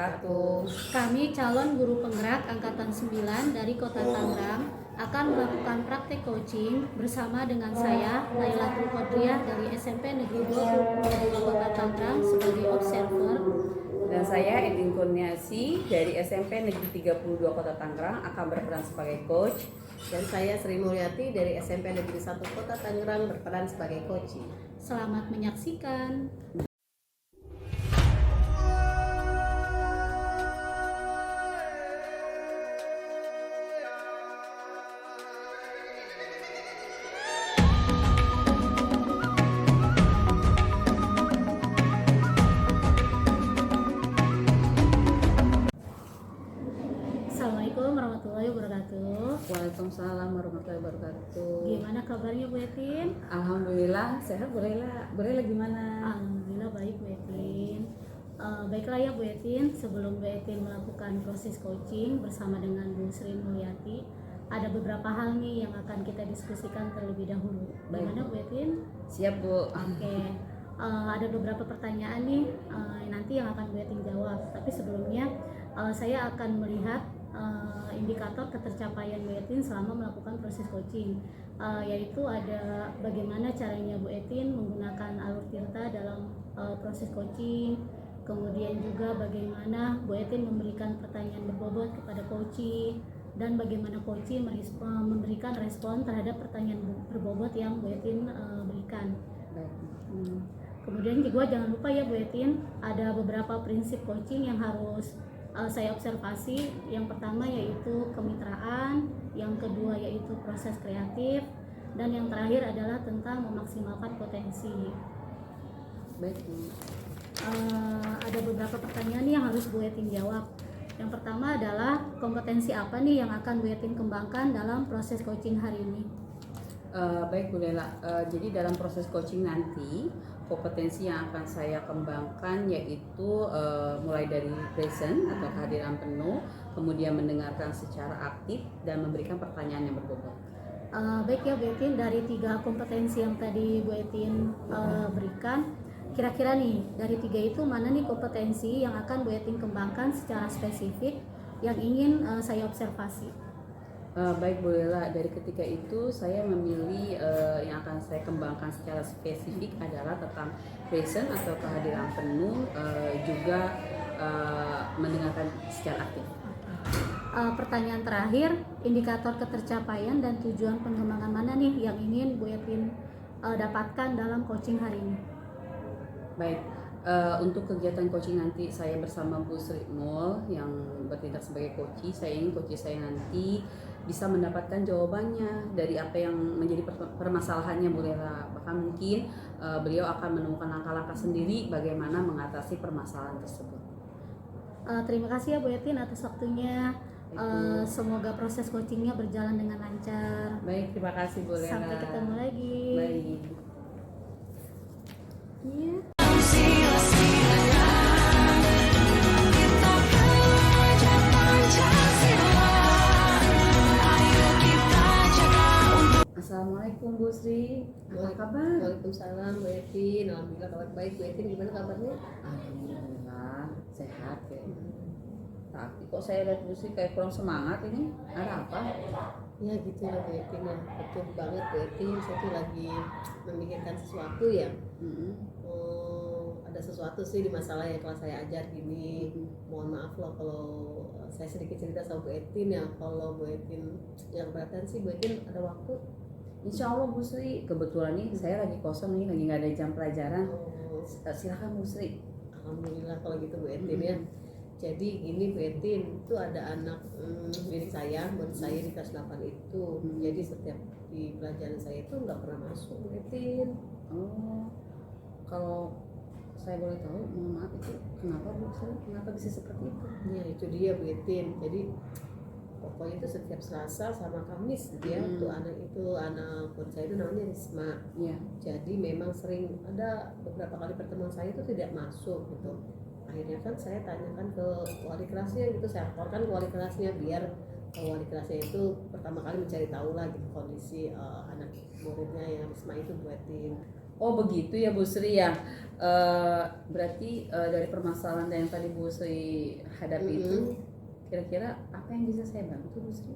wabarakatuh. Kami calon guru penggerak Angkatan 9 dari Kota Tangerang akan melakukan praktek coaching bersama dengan saya, Lailatul Qadriyah dari SMP Negeri 22 Kota Tangerang sebagai observer. Dan saya Edin Kurniasi dari SMP Negeri 32 Kota Tangerang akan berperan sebagai coach. Dan saya Sri Mulyati dari SMP Negeri 1 Kota Tangerang berperan sebagai coaching. Selamat menyaksikan. Assalamualaikum warahmatullahi wabarakatuh. Waalaikumsalam warahmatullahi wabarakatuh. Gimana kabarnya Bu Etin? Alhamdulillah sehat. Bolehlah gimana? Alhamdulillah baik Bu Etin. Baiklah ya Bu Etin, sebelum Bu Etin melakukan proses coaching bersama dengan Bu Sri Mulyati, ada beberapa hal nih yang akan kita diskusikan terlebih dahulu. Bagaimana Bu Etin? Siap Bu. Oke. Ada beberapa pertanyaan nih nanti yang akan Bu Etin jawab. Tapi sebelumnya saya akan melihat indikator ketercapaian Bu Etin selama melakukan proses coaching, yaitu ada bagaimana caranya Bu Etin menggunakan alur tirta dalam proses coaching, kemudian juga bagaimana Bu Etin memberikan pertanyaan berbobot kepada coaching, dan bagaimana coaching memberikan respon terhadap pertanyaan berbobot yang Bu Etin berikan. Kemudian juga jangan lupa ya Bu Etin, ada beberapa prinsip coaching yang harus saya observasi. Yang pertama yaitu kemitraan, yang kedua yaitu proses kreatif, dan yang terakhir adalah tentang memaksimalkan potensi. Baik. Ada beberapa pertanyaan yang harus Bu Etin jawab. Yang pertama adalah kompetensi apa nih yang akan Bu Etin kembangkan dalam proses coaching hari ini? Baik Bu Lela, jadi dalam proses coaching nanti kompetensi yang akan saya kembangkan yaitu mulai dari present atau kehadiran penuh, kemudian mendengarkan secara aktif dan memberikan pertanyaan yang berbobot. Baik ya Bu Etin, dari 3 kompetensi yang tadi Bu Etin berikan, kira-kira nih dari 3 itu mana nih kompetensi yang akan Bu Etin kembangkan secara spesifik yang ingin saya observasi? Baik Bu Lela, dari ketiga itu saya memilih yang akan saya kembangkan secara spesifik adalah tentang present atau kehadiran penuh, juga mendengarkan secara aktif. Pertanyaan terakhir, indikator ketercapaian dan tujuan pengembangan mana nih yang ingin Bu Etin dapatkan dalam coaching hari ini? Baik, untuk kegiatan coaching nanti saya bersama Bu Sri Mul yang bertindak sebagai coach, saya ingin coach saya nanti bisa mendapatkan jawabannya dari apa yang menjadi permasalahannya Bu Lela. Bahkan mungkin beliau akan menemukan langkah-langkah sendiri bagaimana mengatasi permasalahan tersebut. Terima kasih ya Bu Etin atas waktunya. Semoga proses coachingnya berjalan dengan lancar. Baik, terima kasih Bu Lela. Sampai ketemu lagi. Baik. Iya. Assalamualaikum Bu Sri, apa kabar? Waalaikumsalam Bu Etin, alhamdulillah kabar baik. Bu Etin gimana kabarnya? Alhamdulillah sehat ya. Tapi kok saya lihat Bu Sri kayak kurang semangat ini, ada apa? Ya gitu ya Bu Etin ya, betul banget Bu Etin. Saya tuh lagi memikirkan sesuatu ya. Ada sesuatu sih di masalah yang kelas saya ajar gini. Mohon maaf loh kalau saya sedikit cerita sama Bu Etin ya. Kalau Bu Etin yang keberatan sih Bu Etin ada waktu. Insya Allah Bu Sri, kebetulan nih saya lagi kosong nih, lagi nggak ada jam pelajaran. Silakan Bu Sri. Alhamdulillah kalau gitu Bu Etin ya. Jadi gini Bu Etin, itu ada anak milik saya, murid saya di kelas 8 itu. Jadi setiap di pelajaran saya itu nggak pernah masuk Bu Etin. Oh, kalau saya boleh tahu, mohon maaf itu kenapa Bu Sri? Kenapa bisa seperti itu? Ya itu dia Bu Etin. Jadi pokoknya itu setiap Selasa sama Kamis dia tuh anak murid saya itu namanya Risma. Iya. Jadi memang sering ada beberapa kali pertemuan saya itu tidak masuk gitu. Akhirnya kan saya tanyakan ke wali kelasnya gitu, saya laporkan ke wali kelasnya biar wali kelasnya itu pertama kali mencari tahu lah gitu kondisi anak muridnya yang Risma itu Bu Etin. Oh begitu ya Bu Sri ya. Berarti dari permasalahan yang tadi Bu Sri hadapi itu, kira-kira apa yang bisa saya bantu Bu Sri?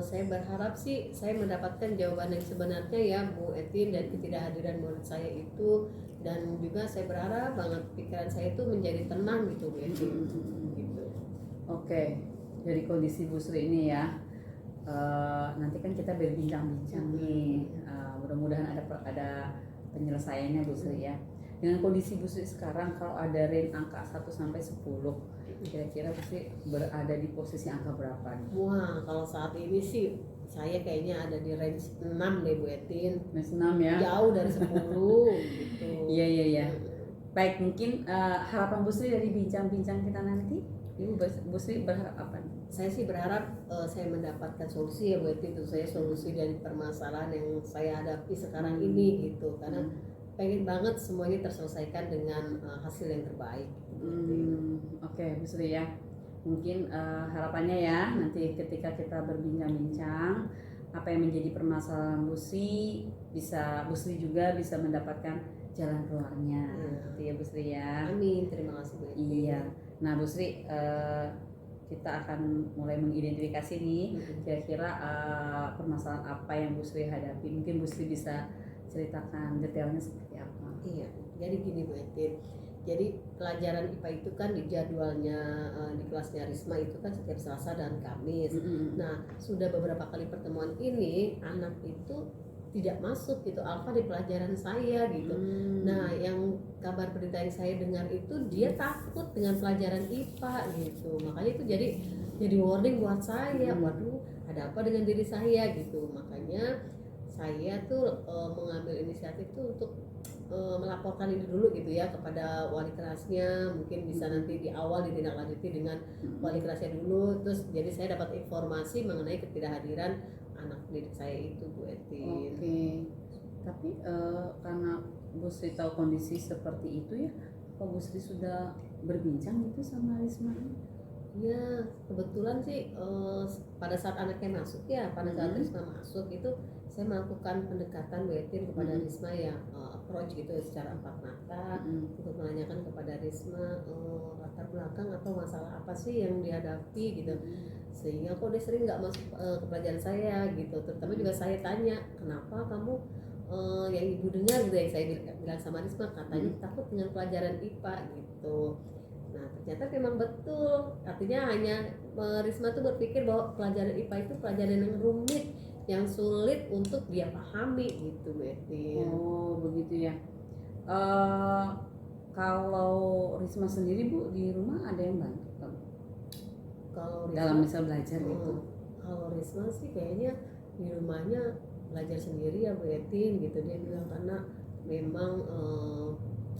Saya berharap sih saya mendapatkan jawaban yang sebenarnya ya Bu Etin, dan ketidakhadiran murid saya itu, dan juga saya berharap banget pikiran saya itu menjadi tenang gitu Bu Etin. Gitu. Oke, dari kondisi Bu Sri ini ya, nanti kan kita berbincang-bincang nih, mudah-mudahan ada penyelesaiannya Bu Sri ya. Dengan kondisi Bu Sri sekarang, kalau ada range angka 1 sampai 10, kira-kira Bu Sri berada di posisi angka berapa nih? Wah, kalau saat ini sih saya kayaknya ada di range 6 deh Bu Etin. Range 6 ya? Jauh dari 10 gitu. Iya. Baik, mungkin harapan Bu Sri dari bincang-bincang kita nanti, Ibu Bu Sri berharap apa nih? Saya sih berharap saya mendapatkan solusi ya Bu Etin, itu saya solusi dari permasalahan yang saya hadapi sekarang ini gitu. Karena pengen banget semuanya terselesaikan dengan hasil yang terbaik. Oke, Bu Sri ya. Mungkin harapannya ya nanti ketika kita berbincang-bincang apa yang menjadi permasalahan Bu Sri, Bu Sri juga bisa mendapatkan jalan keluarnya. Gitu ya Bu Sri ya. Amin, terima kasih Bu Etin. Iya. Nah Bu Sri, kita akan mulai mengidentifikasi nih kira-kira permasalahan apa yang Bu Sri hadapi. Mungkin Bu Sri bisa ceritakan detailnya seperti apa. Iya, jadi gini Bu Etin. Jadi pelajaran IPA itu kan di jadwalnya di kelasnya Risma itu kan setiap Selasa dan Kamis. Nah, sudah beberapa kali pertemuan ini anak itu tidak masuk gitu alfa di pelajaran saya gitu. Nah, yang kabar berita yang saya dengar itu dia takut dengan pelajaran IPA gitu. Makanya itu jadi warning buat saya. Waduh, ada apa dengan diri saya gitu. Makanya saya tuh mengambil inisiatif tuh untuk melaporkan ini dulu gitu ya kepada wali kelasnya. Mungkin bisa nanti di awal ditindaklanjuti dengan wali kelasnya dulu. Terus jadi saya dapat informasi mengenai ketidakhadiran anak didik saya itu Bu Etin. Oke. Tapi karena Bu Sri tahu kondisi seperti itu ya, apa Bu Sri sudah berbincang gitu sama Risma? Ya kebetulan sih pada saat anaknya masuk ya, pada saat Risma masuk itu saya melakukan pendekatan Bu Etin kepada Risma ya, approach gitu secara empat mata untuk menanyakan kepada Risma latar belakang atau masalah apa sih yang dihadapi gitu, sehingga kok dia sering nggak masuk ke pelajaran saya gitu. Terutama juga saya tanya kenapa kamu yang ibu dengar gitu, yang saya bilang sama Risma katanya takut dengan pelajaran IPA gitu. Nah ternyata memang betul, artinya hanya Risma tuh berpikir bahwa pelajaran IPA itu pelajaran yang rumit, yang sulit untuk dia pahami gitu Bu Etin. Oh begitu ya. Kalau Risma sendiri Bu di rumah ada yang bantu kamu? Kalau Dalam misal belajar gitu? Kalau Risma sih kayaknya di rumahnya belajar sendiri ya Bu Etin gitu. Dia bilang karena memang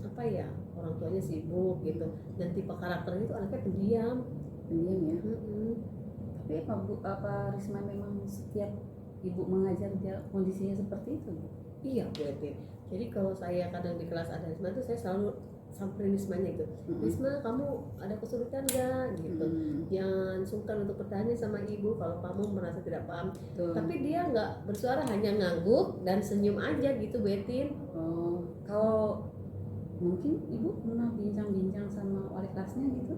apa ya, orang tuanya sibuk gitu, dan tipe karakternya itu anaknya pendiam ya. Tapi apa Risma memang setiap ibu mengajar dia kondisinya seperti itu? Iya Bu Etin. Jadi kalau saya kadang di kelas ada Risma tuh saya selalu samperin Rismanya gitu. Risma, kamu ada kesulitan gak gitu? Jangan sungkan untuk bertanya sama ibu kalau kamu merasa tidak paham. Tapi dia nggak bersuara, hanya ngangguk dan senyum aja gitu Bu Etin. Oh, kalau mungkin ibu pernah bincang-bincang sama wali kelasnya gitu?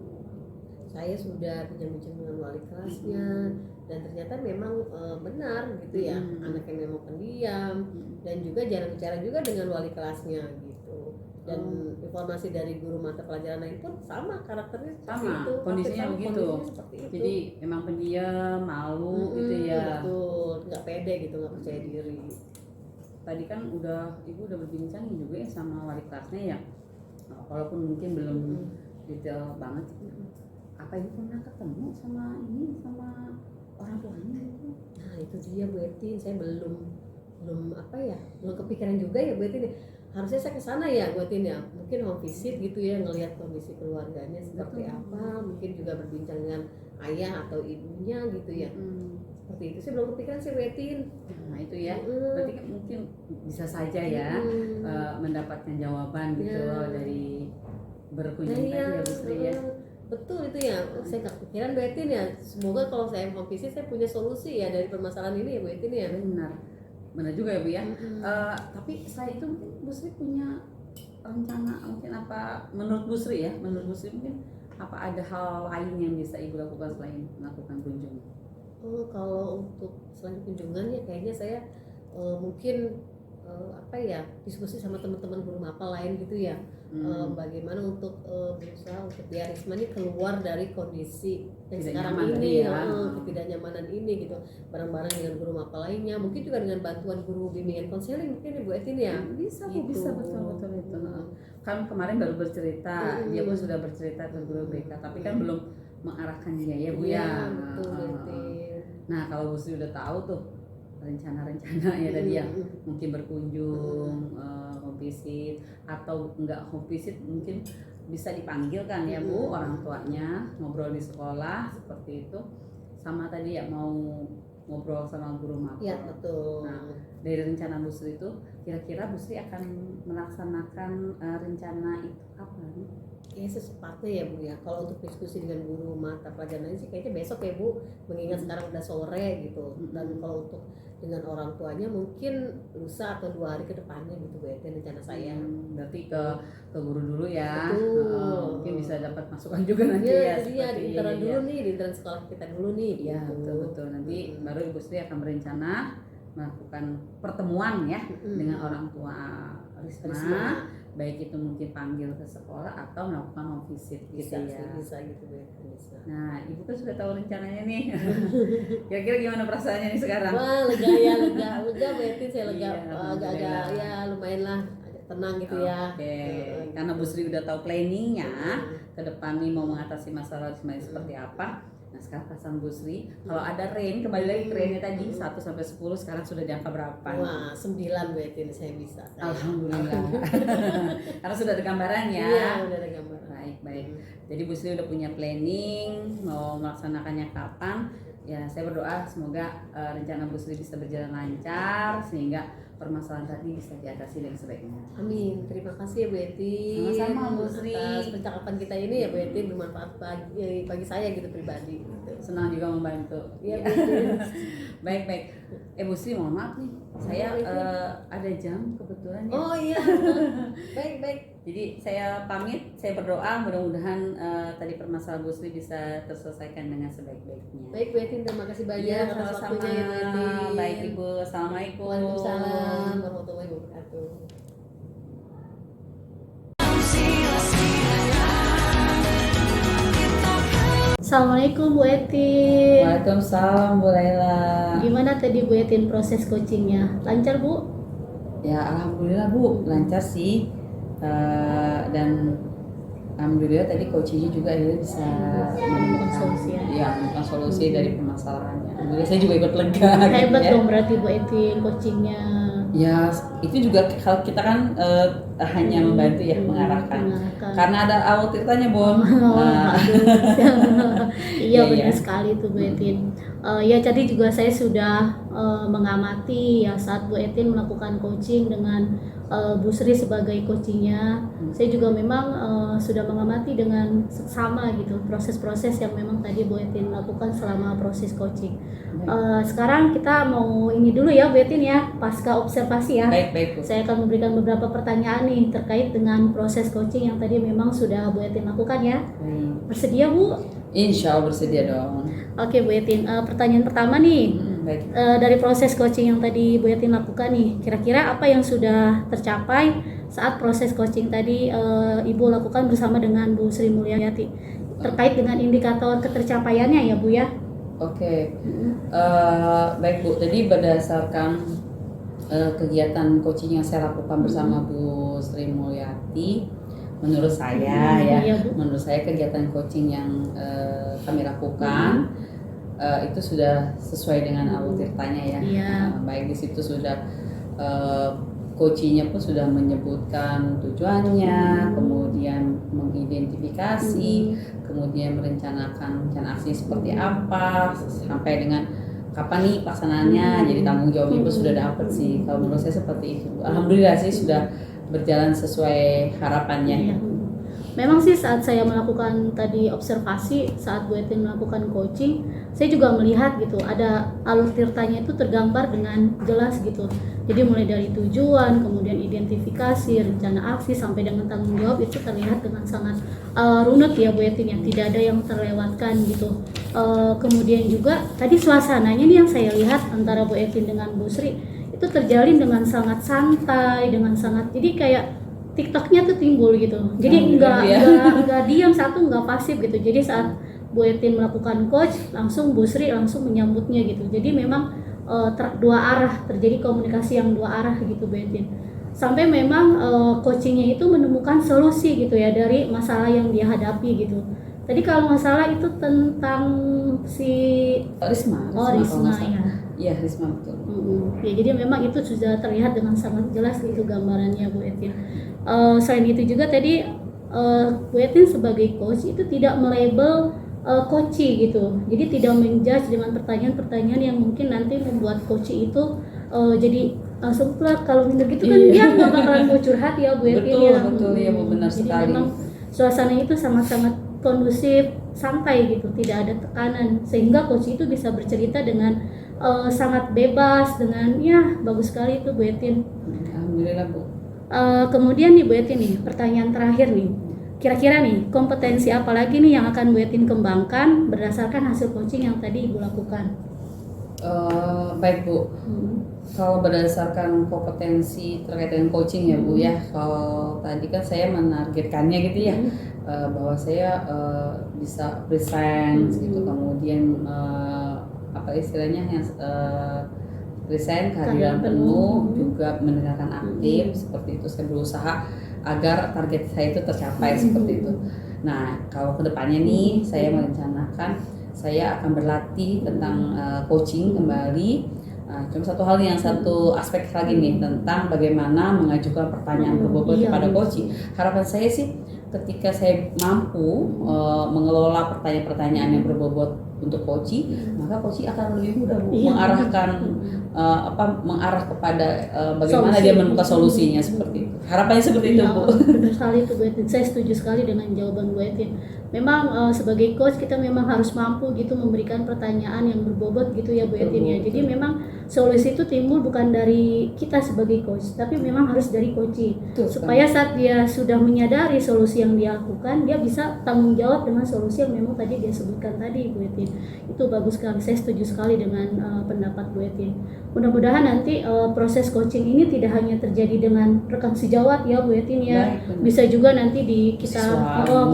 Saya sudah bincang-bincang dengan wali kelasnya, dan ternyata memang benar gitu ya, anaknya memang pendiam dan juga jarang bicara juga dengan wali kelasnya gitu. Dan informasi dari guru mata pelajaran lain pun sama karakternya sama itu, kondisinya sama, begitu. seperti itu. Jadi memang pendiam, malu gitu ya. Betul, nggak pede gitu, nggak percaya diri. Tadi kan ibu udah berbincang juga ya sama wali kelasnya ya, walaupun mungkin belum detail banget. Apa ibu pernah ketemu sama orang tuanya gitu? Nah itu dia Bu Etin, saya belum kepikiran juga ya Bu Etin. Harusnya saya ke sana ya Bu Etin ya, mungkin home visit gitu ya, ngelihat kondisi keluarganya seperti apa, mungkin juga berbincang dengan ayah atau ibunya gitu ya. Seperti itu sih, belum kepikiran sih Bu Etin. Nah itu ya, berarti kan mungkin bisa saja ya mendapatkan jawaban gitu dari berkunjung tadi ya Bu Sri ya. Betul itu ya, saya gak kepikiran Bu Etin ya. Semoga kalau saya home visit saya punya solusi ya dari permasalahan ini ya Bu Etin ya. Benar. Benar juga ya Bu ya. Mm-mm. Tapi selain itu mungkin Bu Sri punya rencana mungkin apa menurut Bu Sri ya? Menurut Bu Sri mungkin apa ada hal lain yang bisa Ibu lakukan selain melakukan kunjungan? Kalau untuk selain kunjungan ya kayaknya saya mungkin apa ya, diskusi sama teman-teman guru mapel lain gitu ya. Bagaimana untuk berusaha untuk biar Risma ini keluar dari kondisi yang Tidak sekarang nyaman tadi ini, ya. ketidaknyamanan ini gitu, bareng-bareng dengan guru mapel lainnya, mungkin juga dengan bantuan guru bimbingan konseling mungkin Ibu Etin ya. Bisa Bu, Gitu. bisa betul itu. Kan kemarin baru bercerita, dia pun sudah bercerita ke guru BK, tapi kan belum mengarahkan dia ya Bu Iya, ya. betul Bu Etin. Nah kalau Bu Sri udah tahu tuh rencana-rencana ya tadi ya, mungkin berkunjung, home visit atau enggak home visit, mungkin bisa dipanggil kan ya Bu orang tuanya ngobrol di sekolah seperti itu, sama tadi ya mau ngobrol sama guru mapel. Iya betul. Nah, dari rencana Bu Sri itu kira-kira Bu Sri akan melaksanakan rencana itu kapan? Kayaknya secepatnya ya Bu ya. Kalau untuk diskusi dengan guru mata pelajaran lain sih kayaknya besok ya Bu, mengingat sekarang udah sore gitu. Dan kalau untuk dengan orang tuanya mungkin lusa atau 2 hari ke depannya gitu Bu, itu rencana saya. Berarti ke guru dulu ya. Betul. Mungkin bisa dapat masukan juga nanti Iya, ya. itu dia di intern seperti- dulu nih, di intern sekolah kita dulu nih. Iya gitu. betul. Nanti baru Ibu Sri akan berencana melakukan pertemuan ya dengan orang tua Risma. Risma. Baik itu mungkin panggil ke sekolah atau melakukan home visit gitu Bisa ya. sih, bisa gitu Bu. Bisa. Nah, Ibu kan sudah tahu rencananya nih. Kira-kira gimana perasaannya nih sekarang? Wah, lega ya, lega Bu Etin, saya lega. Iya, Agak-agak alhamdulillah. ya lumayan lah, agak tenang gitu ya. Oke, karena Bu Sri udah tahu planningnya ke depan nih mau mengatasi masalah sebenarnya seperti apa. Nah sekarang pasan Bu Sri, kalau ada range, kembali lagi ke range tadi 1 sampai 10, sekarang sudah di angka berapa? Wah, 9 Bu Etin saya bisa. Alhamdulillah. Karena sudah ada gambaran ya. Iya, udah ada gambaran. Baik. Jadi Bu Sri udah punya planning mau melaksanakannya kapan. Ya saya berdoa semoga rencana Bu Sri bisa berjalan lancar sehingga permasalahan tadi bisa diatasi dengan sebaiknya. Amin. Terima kasih ya Bu Etin. Sama-sama, Bu Sri. Atas percakapan kita ini ya Bu Etin, bermanfaat bagi saya gitu pribadi. Gitu. Senang juga membantu. Iya Bu Etin. Baik. Bu Sri mohon maaf nih, saya ada jam kebetulan ya. Oh iya. Baik. Jadi saya pamit, saya berdoa mudah-mudahan tadi permasalahan Bu Sri bisa terselesaikan dengan sebaik-baiknya. Baik Bu Etin, terima kasih banyak Iya, atas sama-sama. waktunya ya Bu Etin. Baik Ibu, assalamualaikum. Waalaikumsalam warahmatullahi wabarakatuh. Assalamualaikum Bu Etin. Waalaikumsalam Bu Laila. Gimana tadi Bu Etin proses coachingnya? Lancar Bu? Ya alhamdulillah Bu, lancar sih. Dan alhamdulillah tadi coachingnya juga akhirnya bisa Menemukan solusi ya. Iya, menemukan solusi dari permasalahannya. Alhamdulillah saya juga ikut lega. Hebat gitu ya. dong berarti Bu Etin coachingnya. Ya itu juga kalau kita kan hanya membantu ya mengarahkan. Karena ada awal ceritanya Bon. Iya Iya, benar iya. sekali tuh Bu Etin. Ya tadi juga saya sudah mengamati ya saat Bu Etin melakukan coaching dengan Bu Sri sebagai coachingnya. Saya juga memang sudah mengamati dengan seksama gitu proses-proses yang memang tadi Bu Etin lakukan selama proses coaching. Sekarang kita mau ini dulu ya Bu Etin ya, pasca observasi ya. Baik Bu. Saya akan memberikan beberapa pertanyaan nih terkait dengan proses coaching yang tadi memang sudah Bu Etin lakukan ya. Baik. Bersedia Bu? Insya Allah bersedia dong. Oke Bu Etin, pertanyaan pertama nih, Baik. dari proses coaching yang tadi Bu Etin lakukan nih, kira-kira apa yang sudah tercapai saat proses coaching tadi Ibu lakukan bersama dengan Bu Sri Mulyati terkait dengan indikator ketercapaiannya ya Bu ya? Oke. Baik Bu. Jadi berdasarkan kegiatan coaching yang saya lakukan bersama Bu Sri Mulyati, menurut saya ya, Iya, Bu. menurut saya kegiatan coaching yang kami lakukan itu sudah sesuai dengan awal tirtanya ya. Iya. Baik di situ sudah coachingnya pun sudah menyebutkan tujuannya, kemudian mengidentifikasi, kemudian merencanakan rencana aksi seperti apa, sampai dengan kapan nih pelaksanaannya. Jadi tanggung jawabnya pun sudah dapat sih. Kalau menurut saya seperti itu. Alhamdulillah sih sudah berjalan sesuai harapannya. Iya. memang sih saat saya melakukan tadi observasi saat Bu Etin melakukan coaching, saya juga melihat gitu ada alur tirtanya itu tergambar dengan jelas gitu. Jadi mulai dari tujuan, kemudian identifikasi, rencana aksi sampai dengan tanggung jawab itu terlihat dengan sangat runut ya Bu Etin ya, tidak ada yang terlewatkan gitu. Kemudian juga tadi suasananya nih yang saya lihat antara Bu Etin dengan Bu Sri itu terjalin dengan sangat santai, dengan sangat, jadi kayak TikToknya tuh timbul gitu. Jadi enggak diam, satu enggak pasif gitu. Jadi saat Bu Etin melakukan coach, langsung Bu Sri langsung menyambutnya gitu. Jadi memang dua arah, terjadi komunikasi yang dua arah gitu Bu Etin. Sampai memang coachingnya itu menemukan solusi gitu ya dari masalah yang dia hadapi gitu. Tadi kalau nggak salah itu tentang si Risma Risma ya. Iya, Risma betul. Ya, jadi memang itu sudah terlihat dengan sangat jelas gitu gambarannya Bu Etin. Selain itu juga tadi Bu Etin sebagai coach itu tidak melabel coachee gitu. Jadi tidak menjudge dengan pertanyaan-pertanyaan yang mungkin nanti membuat coachee itu jadi langsung plak kalau minder gitu kan dia nggak bakalan mau curhat ya Bu Etin Betul, ya. betul ya Bu, benar Jadi sekali. memang suasananya itu sangat-sangat kondusif, santai gitu, tidak ada tekanan sehingga coach itu bisa bercerita dengan sangat bebas, dengan ya bagus sekali itu Bu Etin. Alhamdulillah Bu. Kemudian nih Bu Etin nih, pertanyaan terakhir nih, kira-kira nih kompetensi apa lagi nih yang akan Bu Etin kembangkan berdasarkan hasil coaching yang tadi Ibu lakukan? Baik Bu, kalau berdasarkan kompetensi terkait dengan coaching ya Bu ya, kalau tadi kan saya menargetkannya gitu ya, bahwa saya bisa present gitu, kemudian apa istilahnya yang present, kehadiran penuh, juga mendengarkan aktif, seperti itu. Saya berusaha agar target saya itu tercapai seperti itu. Nah, kalau kedepannya nih saya merencanakan saya akan berlatih tentang coaching kembali. Cuma satu hal nih, yang satu aspek lagi nih tentang bagaimana mengajukan pertanyaan berbobot kepada coach. Harapan saya sih ketika saya mampu mengelola pertanyaan-pertanyaan yang berbobot untuk coach, maka coach akan lebih mudah Bu, mengarahkan mengarah kepada bagaimana dia menemukan solusinya seperti itu. Harapannya seperti itu Bu. Benar sekali itu Bu Etin. Saya setuju sekali dengan jawaban Bu Etin. Memang sebagai coach kita memang harus mampu gitu memberikan pertanyaan yang berbobot gitu ya Bu Etin ya. Jadi memang solusi itu timbul bukan dari kita sebagai coach, tapi memang harus dari coachee. Supaya saat dia sudah menyadari solusi yang dia lakukan, dia bisa tanggung jawab dengan solusi yang memang tadi dia sebutkan tadi Bu Etin. Itu bagus sekali. Saya setuju sekali dengan pendapat Bu Etin. Mudah-mudahan nanti proses coaching ini tidak hanya terjadi dengan rekan sejawat ya Bu Etin ya. Bisa juga nanti di kita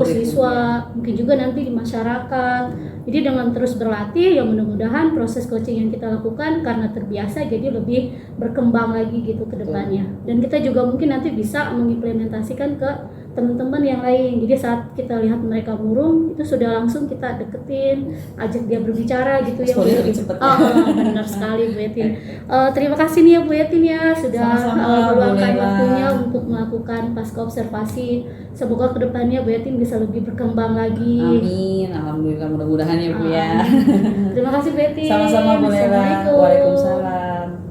siswa, mungkin juga nanti di masyarakat. Jadi dengan terus berlatih ya mudah-mudahan proses coaching yang kita lakukan karena terbiasa jadi lebih berkembang lagi gitu ke depannya. Dan kita juga mungkin nanti bisa mengimplementasikan ke teman-teman yang lain. Jadi saat kita lihat mereka murung itu sudah langsung kita deketin, ajak dia berbicara gitu ya Bu Etin. Benar sekali Bu Etin. Terima kasih nih ya Bu Etin ya sudah meluangkan waktunya untuk melakukan pasca observasi. Semoga kedepannya Bu Etin bisa lebih berkembang lagi. Amin, alhamdulillah, mudah-mudahan ya Bu ya. Terima kasih Bu Etin. Sama-sama Bu Lela. Waalaikumsalam.